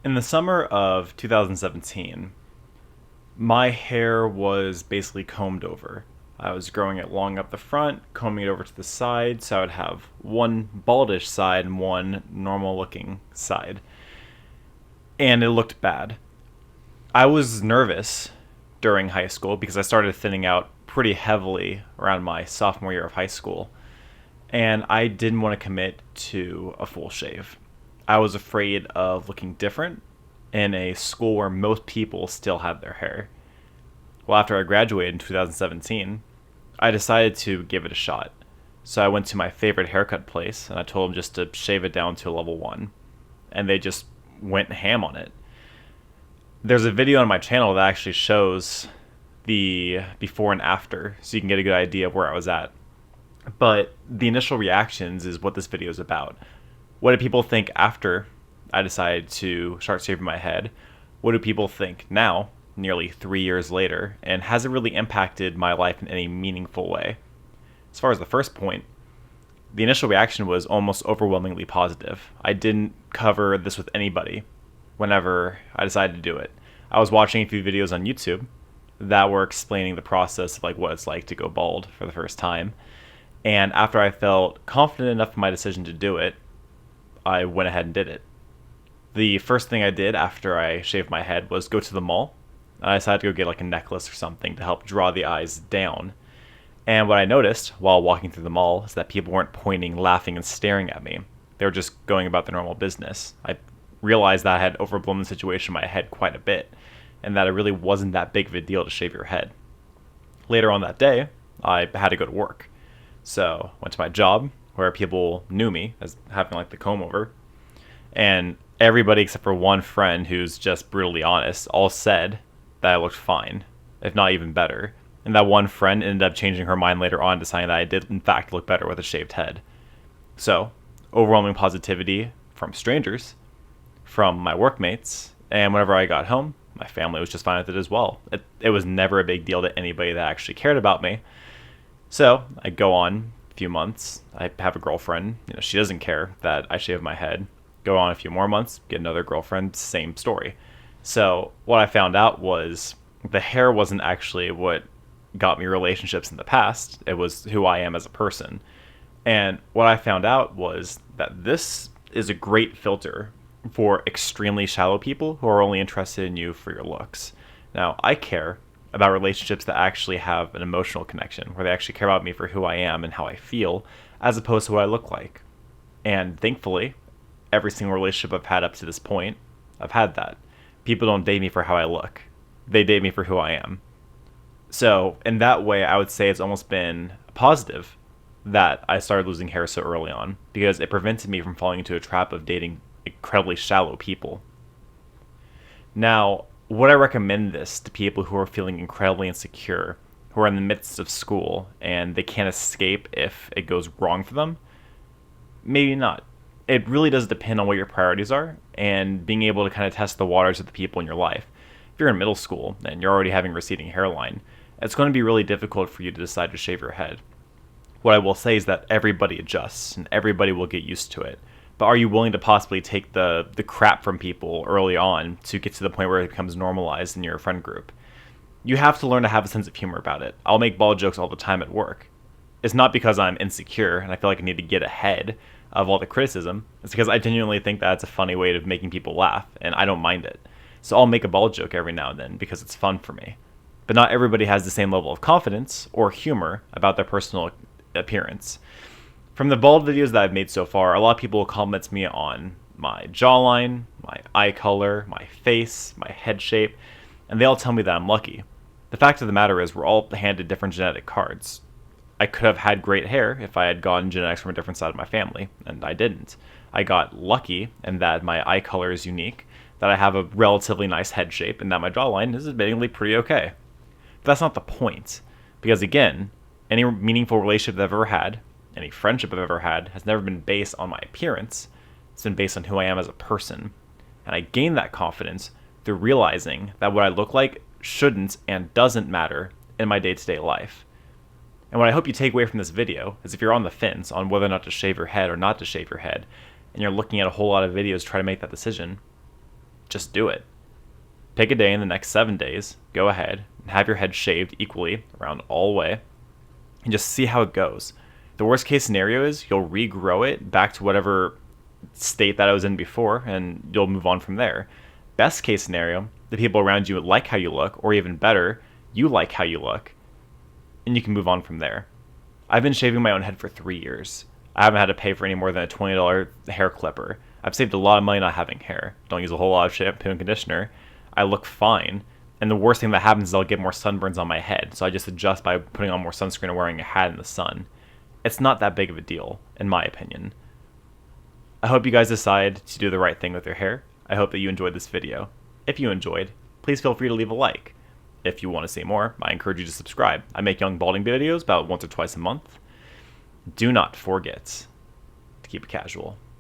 In the summer of 2017, my hair was basically combed over. I was growing it long up the front, combing it over to the side, so I would have one baldish side and one normal looking side. And it looked bad. I was nervous during high school because I started thinning out pretty heavily around my sophomore year of high school. And I didn't want to commit to a full shave. I was afraid of looking different in a school where most people still had their hair. Well, after I graduated in 2017, I decided to give it a shot. So I went to my favorite haircut place and I told them just to shave it down to a level 1. And they just went ham on it. There's a video on my channel that actually shows the before and after, so you can get a good idea of where I was at. But the initial reactions is what this video is about. What did people think after I decided to start shaving my head? What do people think now, nearly 3 years later? And has it really impacted my life in any meaningful way? As far as the first point, the initial reaction was almost overwhelmingly positive. I didn't cover this with anybody whenever I decided to do it. I was watching a few videos on YouTube that were explaining the process of like what it's like to go bald for the first time. And after I felt confident enough in my decision to do it, I went ahead and did it. The first thing I did after I shaved my head was go to the mall. I decided to go get like a necklace or something to help draw the eyes down. And what I noticed while walking through the mall is that people weren't pointing, laughing, and staring at me. They were just going about their normal business. I realized that I had overblown the situation in my head quite a bit, and that it really wasn't that big of a deal to shave your head. Later on that day, I had to go to work. So went to my job where people knew me as having like the comb over, and everybody except for one friend who's just brutally honest all said that I looked fine, if not even better. And that one friend ended up changing her mind later on, deciding that I did in fact look better with a shaved head. So, overwhelming positivity from strangers, from my workmates, and whenever I got home, my family was just fine with it as well. It was never a big deal to anybody that actually cared about me. So I go on a few months. I have a girlfriend. She doesn't care that I shave my head. Go on a few more months, get another girlfriend, same story. So what I found out was the hair wasn't actually what got me relationships in the past. It was who I am as a person. And what I found out was that this is a great filter for extremely shallow people who are only interested in you for your looks. Now, I care about relationships that actually have an emotional connection, where they actually care about me for who I am and how I feel, as opposed to what I look like. And thankfully, every single relationship I've had up to this point, I've had that. People don't date me for how I look. They date me for who I am. So, in that way, I would say it's almost been positive that I started losing hair so early on, because it prevented me from falling into a trap of dating incredibly shallow people. Now, would I recommend this to people who are feeling incredibly insecure, who are in the midst of school, and they can't escape if it goes wrong for them? Maybe not. It really does depend on what your priorities are, and being able to kind of test the waters of the people in your life. If you're in middle school and you're already having receding hairline, it's going to be really difficult for you to decide to shave your head. What I will say is that everybody adjusts, and everybody will get used to it. But are you willing to possibly take the crap from people early on to get to the point where it becomes normalized in your friend group? You have to learn to have a sense of humor about it. I'll make bald jokes all the time at work. It's not because I'm insecure and I feel like I need to get ahead of all the criticism. It's because I genuinely think that's a funny way of making people laugh, and I don't mind it. So I'll make a bald joke every now and then because it's fun for me. But not everybody has the same level of confidence or humor about their personal appearance. From the bald videos that I've made so far, a lot of people comment me on my jawline, my eye color, my face, my head shape, and they all tell me that I'm lucky. The fact of the matter is we're all handed different genetic cards. I could have had great hair if I had gotten genetics from a different side of my family, and I didn't. I got lucky in that my eye color is unique, that I have a relatively nice head shape, and that my jawline is admittingly pretty okay. But that's not the point, because again, any meaningful relationship I've ever had, any friendship I've ever had, has never been based on my appearance. It's been based on who I am as a person. And I gained that confidence through realizing that what I look like shouldn't and doesn't matter in my day-to-day life. And what I hope you take away from this video is if you're on the fence on whether or not to shave your head or not to shave your head, and you're looking at a whole lot of videos to try to make that decision, just do it. Pick a day in the next 7 days, go ahead, and have your head shaved equally around all the way, and just see how it goes. The worst case scenario is you'll regrow it back to whatever state that I was in before, and you'll move on from there. Best case scenario, the people around you like how you look, or even better, you like how you look, and you can move on from there. I've been shaving my own head for 3 years. I haven't had to pay for any more than a $20 hair clipper. I've saved a lot of money not having hair. Don't use a whole lot of shampoo and conditioner. I look fine. And the worst thing that happens is I'll get more sunburns on my head, so I just adjust by putting on more sunscreen and wearing a hat in the sun. It's not that big of a deal, in my opinion. I hope you guys decide to do the right thing with your hair. I hope that you enjoyed this video. If you enjoyed, please feel free to leave a like. If you want to see more, I encourage you to subscribe. I make young balding videos about once or twice a month. Do not forget to keep it casual.